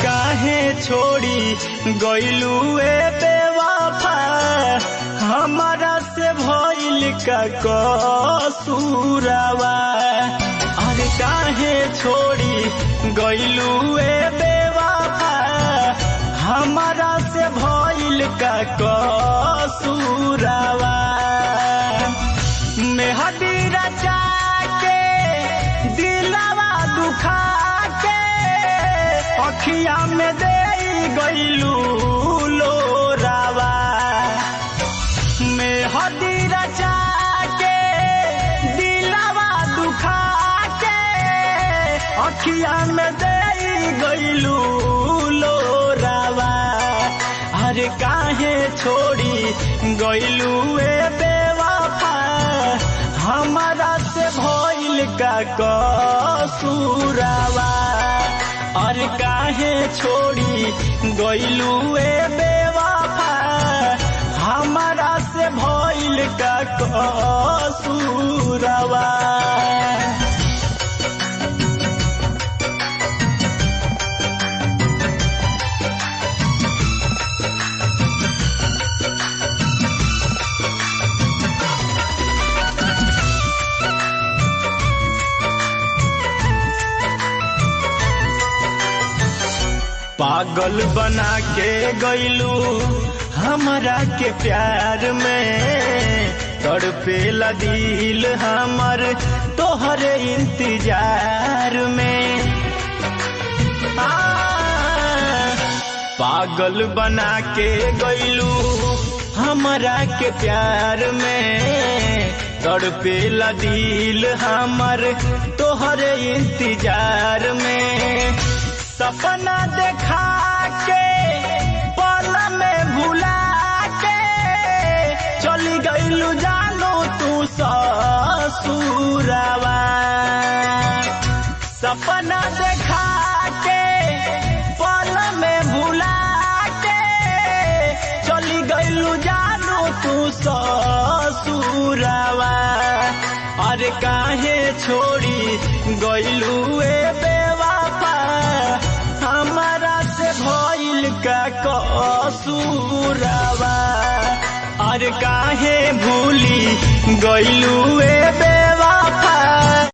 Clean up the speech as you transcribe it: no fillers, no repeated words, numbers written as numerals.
काहे छोड़ी गइलू ए बेवफा, हमारा से भइल का कसूरवा। अरे काहे छोड़ी गइलू ए बेवफा, हमारा से भइल का कसूरवा। मेहदी रचा के दिलवा दुखा के, अखिया में दे गइलू लोरावा। मेहदी रचा के दिलवा दुखा के, अखिया में दे गइलू लोरावा। अरे काहे छोड़ी गइलू ए बेवफा, हमारा से भइल का कसूरवा। अरे काहे छोड़ी गइलू ए बेवफा, हमारा से भइल का कसूरवा। पागल बना के गइलू हमरा के प्यार में, तड़पेला दिल हमर तोहरे इंतजार में। पागल बना के गइलू हमरा के प्यार में, तड़पेला दिल हमर तोहरे इंतजार में। सपना देखा के पल में भुला के, चली गइलू जानो तू ससुरवा। सपना देखा के पल में भुला के, चली गइलू जानो तू ससुरवा। अरे काहे छोड़ी गइलू ए बेवफा, हमारा से भइल का कसूरवा। अरे काहे भूली गइलू ए